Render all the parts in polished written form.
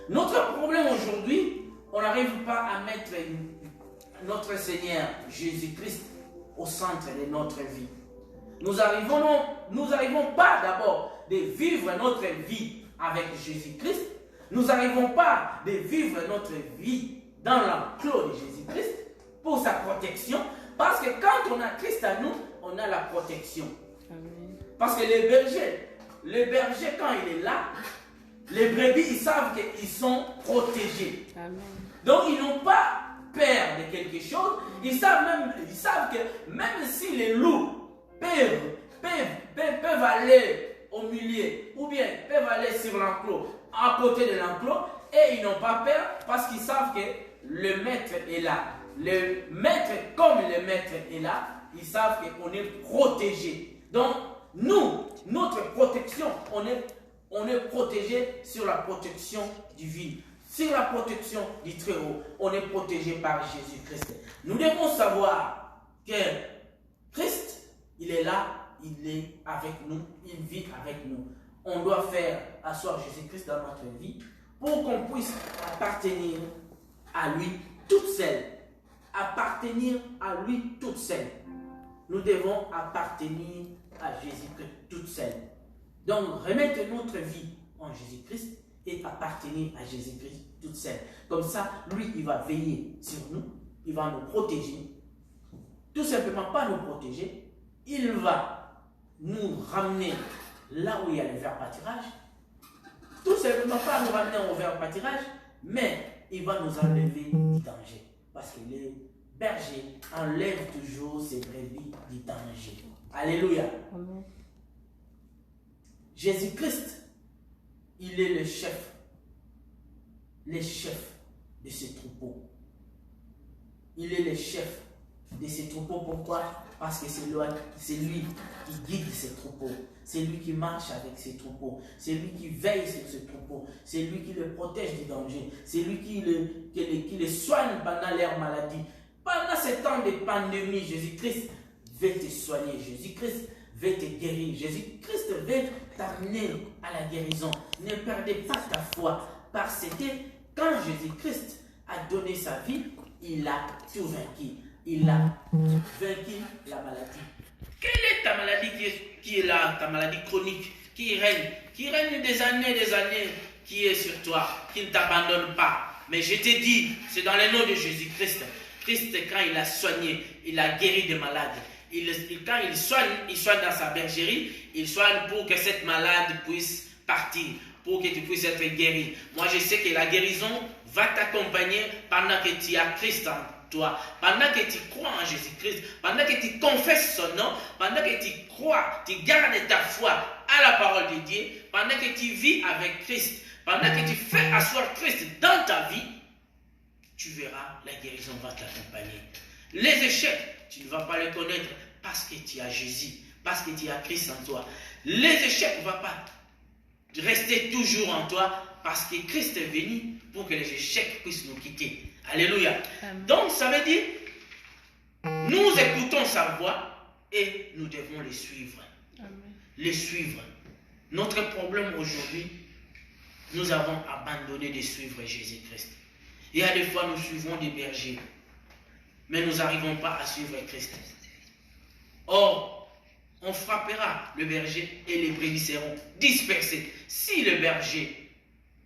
Notre problème aujourd'hui, on n'arrive pas à mettre notre Seigneur Jésus-Christ au centre de notre vie. Nous n'arrivons pas d'abord de vivre notre vie avec Jésus-Christ. Nous n'arrivons pas de vivre notre vie dans l'enclos de Jésus-Christ pour sa protection. Parce que quand on a Christ à nous, on a la protection. Amen. Parce que les bergers, quand il est là, les brebis, ils savent qu'ils sont protégés. Amen. Donc, ils n'ont pas peur de quelque chose. Ils savent que même si les loups peuvent aller au milieu, ou bien peuvent aller sur l'enclos, à côté de l'enclos, et ils n'ont pas peur parce qu'ils savent que le maître est là. Le maître, comme le maître est là, ils savent qu'on est protégé. Donc, nous, notre protection, on est protégé sur la protection divine, sur la protection du Très-Haut. On est protégé par Jésus-Christ. Nous devons savoir que Christ, il est là, il est avec nous, il vit avec nous. On doit faire asseoir Jésus-Christ dans notre vie pour qu'on puisse appartenir à lui toute seule. Appartenir à lui toute seule. Nous devons appartenir à Jésus-Christ toute seule. Donc, remettre notre vie en Jésus-Christ et appartenir à Jésus-Christ toute seule. Comme ça, lui, il va veiller sur nous, il va nous protéger. Tout simplement, pas nous protéger, il va nous ramener là où il y a le ver pâturage. Tout simplement, pas nous ramener au ver pâturage, mais il va nous enlever du danger. Parce que les bergers enlèvent toujours ces brebis du danger. Alléluia. Amen. Jésus-Christ, il est le chef de ces troupeaux. Il est le chef de ces troupeaux. Pourquoi? Parce que c'est lui qui guide ces troupeaux. C'est lui qui marche avec ces troupeaux. C'est lui qui veille sur ces troupeaux. C'est lui qui les protège du danger. C'est lui qui les soigne pendant leur maladie. Pendant ces temps de pandémie, Jésus-Christ veut te soigner. Jésus-Christ veut te guérir. Jésus-Christ veut t'amener à la guérison. Ne perdez pas ta foi. Parce que quand Jésus-Christ a donné sa vie, il a tout vaincu. Il a vaincu la maladie. Quelle est ta maladie qui est là, ta maladie chronique, qui règne des années, qui est sur toi, qui ne t'abandonne pas? Mais je te dis, c'est dans le nom de Jésus-Christ. Christ, quand il a soigné, il a guéri des malades. Quand il soigne dans sa bergerie, il soigne pour que cette malade puisse partir, pour que tu puisses être guéri. Moi, je sais que la guérison va t'accompagner pendant que tu as Christ en toi, pendant que tu crois en Jésus-Christ, pendant que tu confesses son nom, pendant que tu crois, tu gardes ta foi à la parole de Dieu, pendant que tu vis avec Christ, pendant que tu fais asseoir Christ dans ta vie, tu verras, la guérison va t'accompagner. Les échecs, tu ne vas pas les connaître parce que tu as Jésus, parce que tu as Christ en toi. Les échecs ne vont pas rester toujours en toi parce que Christ est venu pour que les échecs puissent nous quitter. Alléluia. Amen. Donc, ça veut dire, nous écoutons sa voix et nous devons les suivre. Amen. Les suivre. Notre problème aujourd'hui, nous avons abandonné de suivre Jésus-Christ. Il y a des fois, nous suivons des bergers, mais nous n'arrivons pas à suivre Christ. Or, on frappera le berger et les brebis seront dispersés. Si le berger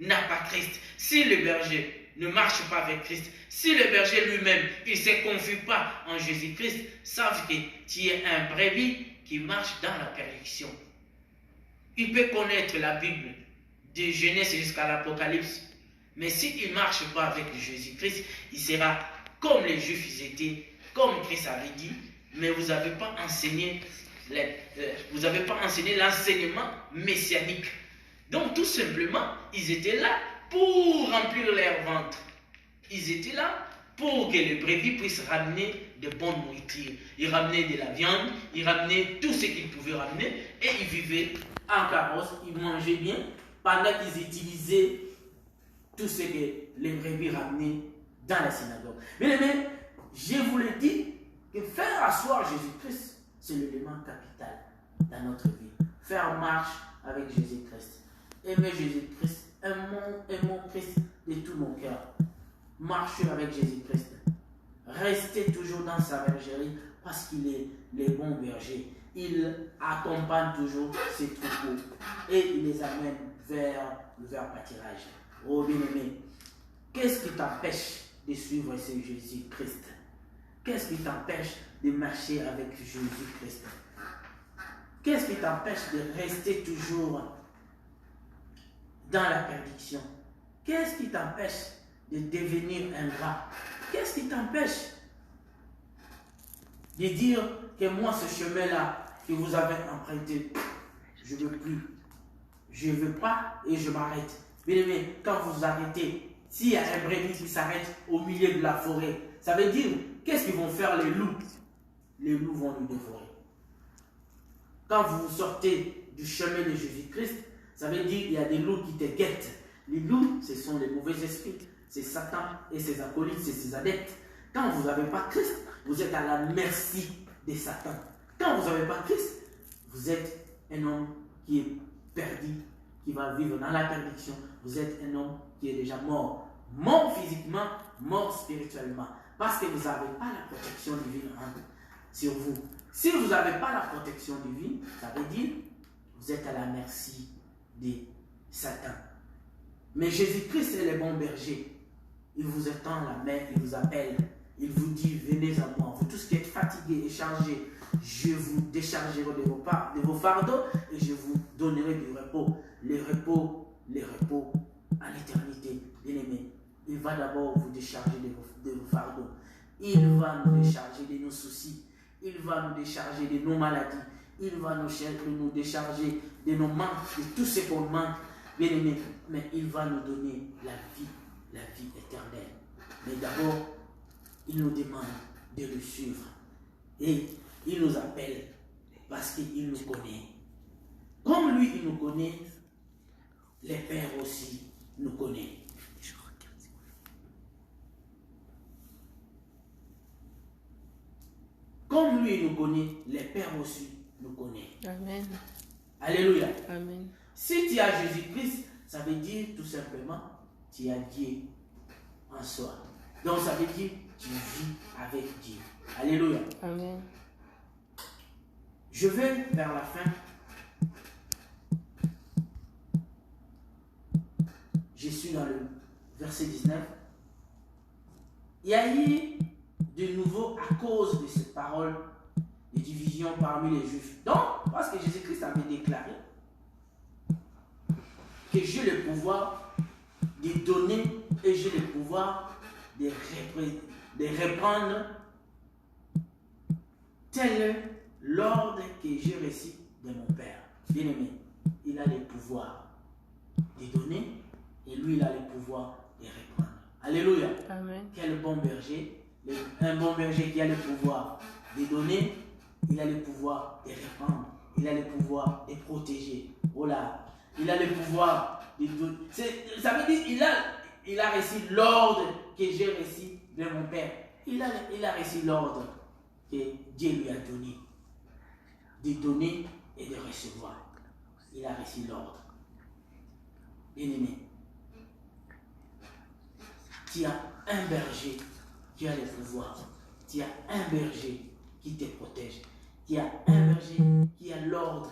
n'a pas Christ, si le berger ne marche pas avec Christ, si le berger lui-même, il ne se confie pas en Jésus-Christ, sache que tu es un brebis qui marche dans la perdition. Il peut connaître la Bible, de Genèse jusqu'à l'Apocalypse, mais s'il ne marche pas avec Jésus-Christ, il sera comme les Juifs étaient, comme Christ avait dit, mais vous n'avez pas enseigné l'enseignement messianique. Donc tout simplement, ils étaient là pour remplir leur ventre. Ils étaient là pour que les brebis puissent ramener de bonnes nourritures. Ils ramenaient de la viande, ils ramenaient tout ce qu'ils pouvaient ramener et ils vivaient en carrosse, ils mangeaient bien pendant qu'ils utilisaient tout ce que les brebis ramenaient dans la synagogue. Mais je vous le dis que faire asseoir Jésus-Christ, c'est l'élément capital dans notre vie. Faire marche avec Jésus-Christ. Aimer Jésus-Christ Aimons Christ de tout mon cœur. Marchez avec Jésus-Christ. Restez toujours dans sa bergerie parce qu'il est le bon berger. Il accompagne toujours ses troupeaux et il les amène vers le pâturage. Oh bien-aimé, qu'est-ce qui t'empêche de suivre ce Jésus-Christ? Qu'est-ce qui t'empêche de marcher avec Jésus-Christ? Qu'est-ce qui t'empêche de rester toujours dans la perdition? Qu'est-ce qui t'empêche de devenir ingrat? Qu'est-ce qui t'empêche de dire que moi, ce chemin-là que vous avez emprunté, je ne veux plus. Je ne veux pas et je m'arrête. Bien aimé, quand vous arrêtez, s'il y a un brebis qui s'arrête au milieu de la forêt, ça veut dire, qu'est-ce qu'ils vont faire les loups? Les loups vont nous dévorer. Quand vous sortez du chemin de Jésus-Christ, ça veut dire qu'il y a des loups qui te guettent. Les loups, ce sont les mauvais esprits. C'est Satan et ses acolytes, c'est ses adeptes. Quand vous n'avez pas Christ, vous êtes à la merci de Satan. Quand vous n'avez pas Christ, vous êtes un homme qui est perdu, qui va vivre dans la perdition. Vous êtes un homme qui est déjà mort. Mort physiquement, mort spirituellement. Parce que vous n'avez pas la protection divine sur vous. Si vous n'avez pas la protection divine, ça veut dire que vous êtes à la merci de Satan. Mais Jésus-Christ est le bon berger. Il vous étend la main, il vous appelle. Il vous dit, venez à moi. Vous tous qui êtes fatigués et chargés, je vous déchargerai de vos fardeaux et je vous donnerai du repos. Les repos à l'éternité. Bien-aimés, il va d'abord vous décharger de vos fardeaux. Il va nous décharger de nos soucis. Il va nous décharger de nos maladies. Il va nous décharger de nos manques, de tout ce qu'on manque. Bien-aimés, mais il va nous donner la vie éternelle. Mais d'abord, il nous demande de le suivre. Et il nous appelle parce qu'il nous connaît. Comme lui, il nous connaît, les pères aussi nous connaissent. Comme lui, il nous connaît, les pères aussi nous connaissent. Amen. Alléluia. Amen. Si tu as Jésus-Christ, ça veut dire tout simplement, tu as Dieu en soi. Donc ça veut dire, tu vis avec Dieu. Alléluia. Amen. Je vais vers la fin. Je suis dans le verset 19. Il y a eu de nouveau à cause de cette parole de division parmi les Juifs. Donc, parce que Jésus-Christ avait déclaré que j'ai le pouvoir de donner et j'ai le pouvoir de reprendre tel l'ordre que j'ai reçu de mon Père. Bien-aimé, il a le pouvoir de donner et lui, il a le pouvoir de reprendre. Alléluia. Amen. Quel bon berger. Un bon berger qui a le pouvoir de donner, il a le pouvoir de reprendre, il a le pouvoir de protéger. Voilà. Il a le pouvoir de donner. Ça veut dire il a reçu l'ordre que j'ai reçu de mon Père. Il a reçu l'ordre que Dieu lui a donné. De donner et de recevoir. Il a reçu l'ordre. Bien-aimé, tu as un berger qui a le pouvoir. Tu as un berger qui te protège. Tu as un berger qui a l'ordre.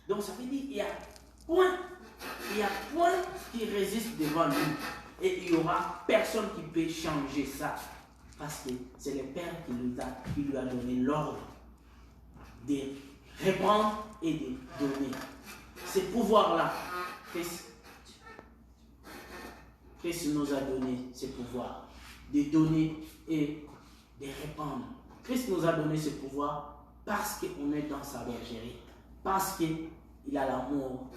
Donc ça veut dire qu'il y a point qui résiste devant lui. Et il n'y aura personne qui peut changer ça. Parce que c'est le Père qui lui a donné l'ordre de reprendre et de donner. Ce pouvoir-là, Christ nous a donné ce pouvoir de donner et de répandre. Christ nous a donné ce pouvoir parce qu'on est dans sa bergerie, parce qu'il a l'amour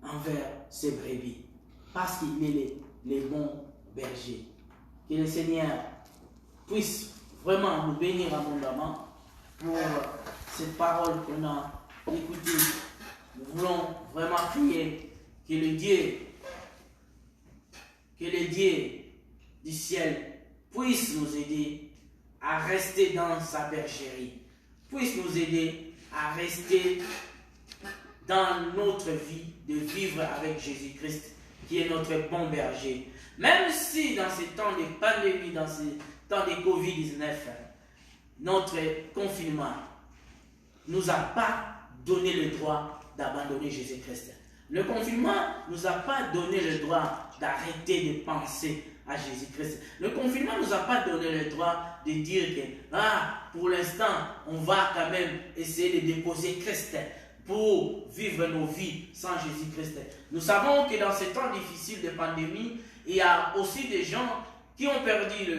envers ses brebis, parce qu'il est les bons bergers. Que le Seigneur puisse vraiment nous bénir abondamment pour cette parole qu'on a écoutée. Nous voulons vraiment prier que le Dieu du ciel puisse nous aider à rester dans sa bergerie, puisse nous aider à rester dans notre vie de vivre avec Jésus-Christ, qui est notre bon berger. Même si dans ces temps de pandémie, dans ces temps de Covid-19, notre confinement ne nous a pas donné le droit d'abandonner Jésus-Christ. Le confinement ne nous a pas donné le droit d'arrêter de penser à Jésus-Christ. Le confinement ne nous a pas donné le droit de dire que pour l'instant, on va quand même essayer de déposer Christ pour vivre nos vies sans Jésus-Christ. Nous savons que dans ces temps difficiles de pandémie, il y a aussi des gens qui ont perdu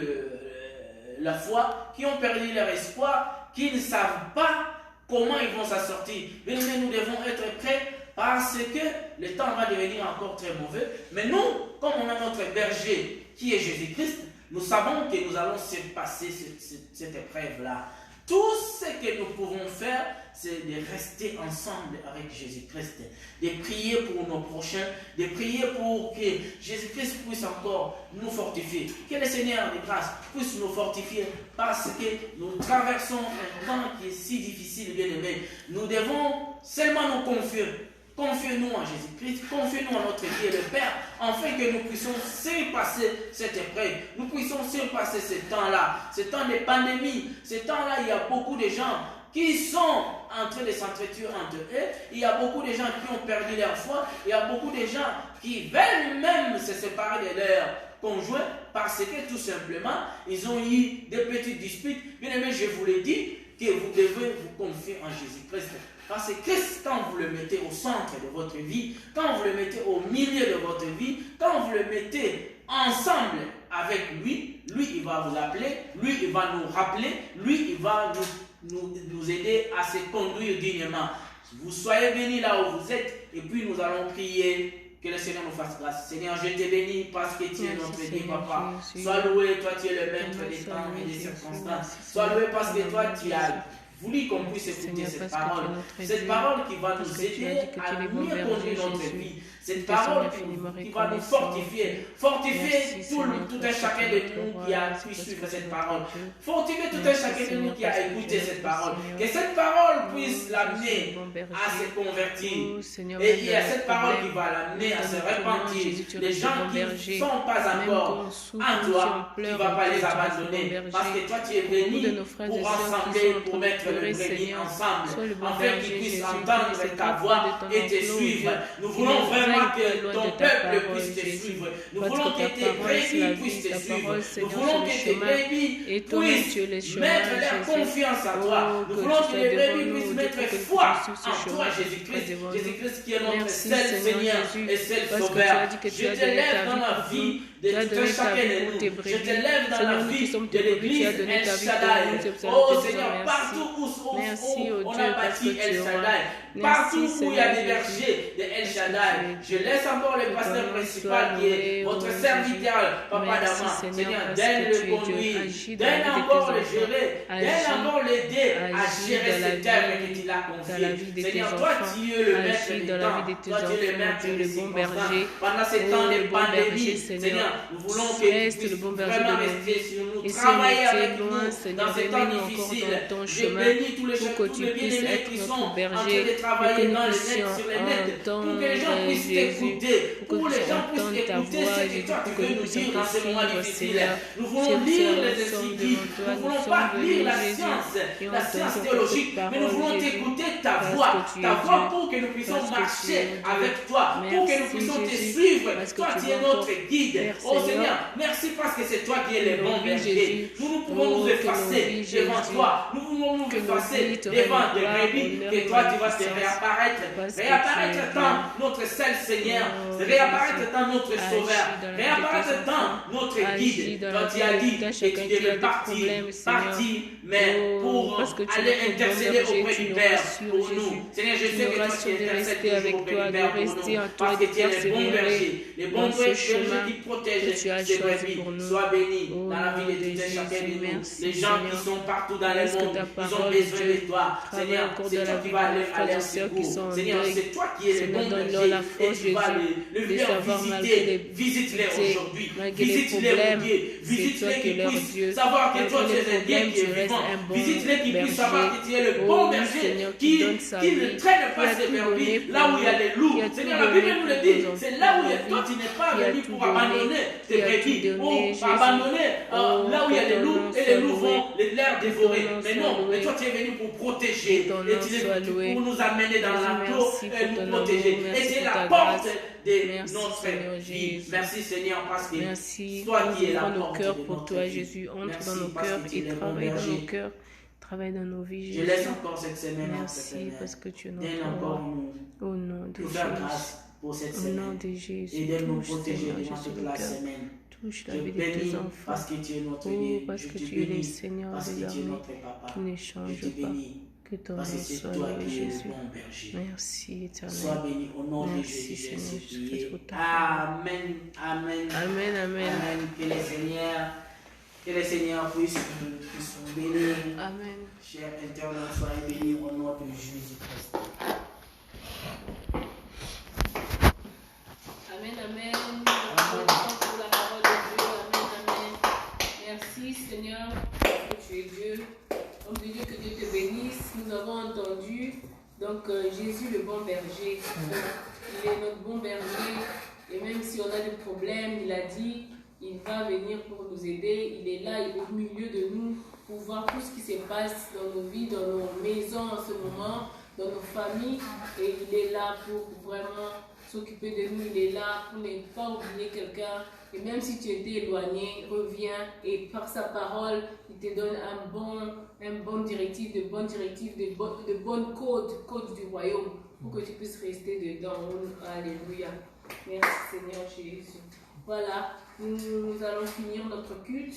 la foi, qui ont perdu leur espoir, qui ne savent pas comment ils vont s'en sortir. Mais nous devons être prêts parce que le temps va devenir encore très mauvais. Mais nous, comme on a notre berger qui est Jésus-Christ, nous savons que nous allons surpasser cette épreuve-là. Tout ce que nous pouvons faire, c'est de rester ensemble avec Jésus-Christ, de prier pour nos prochains, de prier pour que Jésus-Christ puisse encore nous fortifier, que le Seigneur de grâce puisse nous fortifier, parce que nous traversons un temps qui est si difficile, bien aimé. Nous devons seulement nous confier. Confiez-nous en Jésus-Christ, confiez-nous en notre Dieu le Père, afin que nous puissions surpasser cette épreuve, nous puissions surpasser ce temps-là, ce temps de pandémie, ce temps-là, il y a beaucoup de gens qui sont en train de s'entretuer entre eux, il y a beaucoup de gens qui ont perdu leur foi, il y a beaucoup de gens qui veulent même se séparer de leur conjoint parce que tout simplement, ils ont eu des petites disputes. Bien aimé, je vous l'ai dit, que vous devez vous confier en Jésus-Christ. Parce que Christ, quand vous le mettez au centre de votre vie, quand vous le mettez au milieu de votre vie, quand vous le mettez ensemble avec lui, lui il va vous appeler, lui il va nous rappeler, lui il va nous aider à se conduire dignement. Vous soyez bénis là où vous êtes et puis nous allons prier. Que le Seigneur nous fasse grâce. Seigneur, je te bénis parce que tu es notre Dieu, Papa. Sois loué, toi tu es le maître des temps et des circonstances. Sois loué parce que toi tu as voulu qu'on puisse écouter cette parole. Cette parole qui va nous aider à mieux conduire notre vie. Cette parole qui va nous fortifier. Fortifier tout un chacun de nous qui a pu suivre cette parole. Fortifier tout un chacun de nous qui a écouté cette parole. Que cette parole puisse l'amener à se convertir. Et il y a cette parole qui va l'amener à se repentir. Les gens qui ne sont pas encore en toi, tu ne vas pas les abandonner. Parce que toi, tu es venu pour rassembler, pour mettre le brebis ensemble, afin qu'ils puissent entendre ta voix et te suivre. Nous voulons vraiment que ton peuple puisse te suivre. Nous voulons que tes brebis puissent te suivre. Nous voulons que tes brebis puissent mettre leur confiance en toi. Nous voulons que les brebis puissent mettre foi en toi, Jésus-Christ. Jésus-Christ qui est notre seul Seigneur et seul Sauveur. Je te lève dans la vie de tout un chacun de nous. Je te lève dans la vie de l'Église El Shaddai. Oh Seigneur, partout où on a bâti El Shaddai, partout où il y a des bergers de El Shaddai, je laisse encore le pasteur principal qui est votre serviteur, Papa Dama. Seigneur, donne le conduire, donne encore le gérer, donne encore l'aider à gérer cette terre que tu l'as confiée. Seigneur, toi tu es le maître du temps, toi tu es le maître des circonstances. Pendant ces temps de pandémie, Seigneur, nous voulons que tu puisses vraiment rester sur nous, travailler avec nous dans ces temps difficiles. Je bénis tous les bien-aimés qui sont en train de travailler dans le net, sur les nets, pour que les gens puissent t'écouter, pour que les gens puissent écouter ce que toi tu veux nous dire dans ces moments difficiles. Nous voulons lire les Escrits, nous ne voulons pas lire la science théologique, mais nous voulons t'écouter ta voix pour que nous puissions marcher avec toi, pour que nous puissions te suivre. Toi tu es notre guide. Oh Seigneur, merci parce que c'est toi qui es le bon berger. Nous pouvons nous effacer devant toi. Nous pouvons nous effacer devant des brebis que toi tu vas te réapparaître. Réapparaître dans notre seul Seigneur. Réapparaître dans notre Sauveur. Réapparaître dans notre guide. Quand tu as dit que tu devais partir, mais pour aller intercéder auprès du Père pour nous. Seigneur, je sais que toi tu intercèdes toujours auprès du Père pour nous. Parce que tu es le bon berger. Le bon berger qui protège ses brebis. Sois béni dans la vie de tout un chacun de nous. Les gens qui sont partout dans le monde, ils ont ont besoin de toi. Seigneur, c'est toi qui vas aller à leur secours. Seigneur, c'est toi qui es le bon berger. Et tu vas leur visiter. Visite-les aujourd'hui. Visite-les, mon Dieu. Visite-les qui puissent savoir que toi, tu es un Dieu qui est vivant. Visite-les qui puissent savoir que tu es le bon berger qui ne traîne pas ses brebis là où il y a des loups. Seigneur, la Bible nous le dit. C'est là où toi, tu n'es pas venu pour abandonner tes brebis. Pour abandonner là où il y a des loups et les loups vont les dévorer. Mais non, mais toi, tu es venu pour protéger. Et tu es venu pour nous amener dans l'enclos et nous protéger. Et c'est la porte de notre vie. Merci Seigneur parce que toi qui es la porte de notre vie. Jésus, entre dans nos cœurs et travaille dans nos cœurs. Travaille dans nos vies, Jésus. Je laisse encore cette semaine. Merci parce que tu es notre roi. Au nom de Jésus. Pour cette au semaine. nom de Jésus. Et de nous protéger durant toute la semaine. Touche la vie de tes enfants. Parce que tu es notre Dieu. Parce que tu es le Seigneur des armées qui ne change pas. Que ton nom soit loué, Jésus. Merci, Éternel. Sois béni au nom de Jésus. Seigneur. Amen. Amen. Amen. Amen. Amen. Que le Seigneur puisse vous bénir. Amen. Cher internaute, soyez bénis au nom de Jésus-Christ. Amen, amen. Merci pour la parole de Dieu. Amen, amen. Merci Seigneur que tu es Dieu. On te dit que Dieu te bénisse. Nous avons entendu donc Jésus le bon berger. Il est notre bon berger. Et même si on a des problèmes, il a dit, il va venir pour nous aider. Il est là, il est au milieu de nous pour voir tout ce qui se passe dans nos vies, dans nos maisons en ce moment, dans nos familles. Et il est là pour vraiment s'occuper de nous. Il est là pour ne pas oublier quelqu'un. Et même si tu étais éloigné, reviens. Et par sa parole, il te donne un bon directive, de bonnes directives, de bonnes codes du royaume pour que tu puisses rester dedans. Alléluia. Merci Seigneur Jésus. Voilà, nous allons finir notre culte.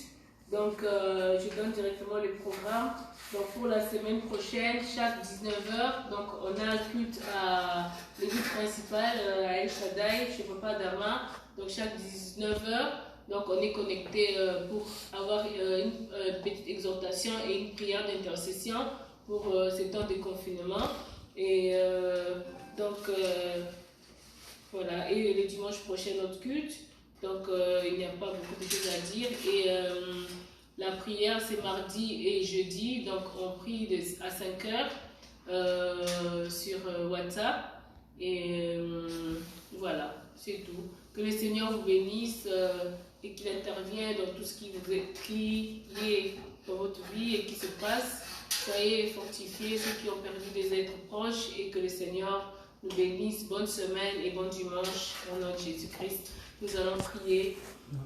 Donc, je donne directement le programme. Donc, pour la semaine prochaine, chaque 19h, donc on a un culte à l'église principale, à El Shaddai, chez Papa Dama. Donc, chaque 19h, donc on est connecté pour avoir une petite exhortation et une prière d'intercession pour ces temps de confinement. Et voilà, et le dimanche prochain, notre culte. Donc, il n'y a pas beaucoup de choses à dire. Et la prière, c'est mardi et jeudi. Donc, on prie à 5h sur WhatsApp. Et voilà, c'est tout. Que le Seigneur vous bénisse et qu'il intervienne dans tout ce qui est dans votre vie et qui se passe. Soyez fortifiés, ceux qui ont perdu des êtres proches, et que le Seigneur nous bénisse. Bonne semaine et bon dimanche au nom de Jésus-Christ. Nous allons prier.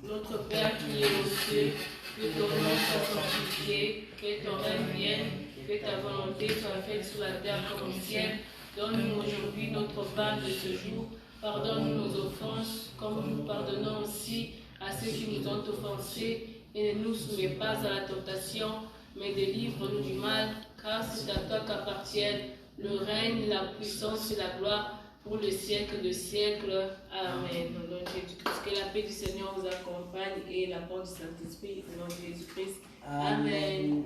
Notre Père qui est aux cieux, que ton nom soit sanctifié, que ton règne vienne, que ta volonté soit faite sur la terre comme au ciel. Donne-nous aujourd'hui notre pain de ce jour. Pardonne-nous nos offenses, comme nous pardonnons aussi à ceux qui nous ont offensés. Et ne nous soumets pas à la tentation, mais délivre-nous du mal, car c'est à toi qu'appartiennent le règne, la puissance et la gloire pour le siècle de siècles. Amen. Au nom de Jésus-Christ, que la paix du Seigneur vous accompagne et la paix du Saint-Esprit au nom de Jésus-Christ. Amen.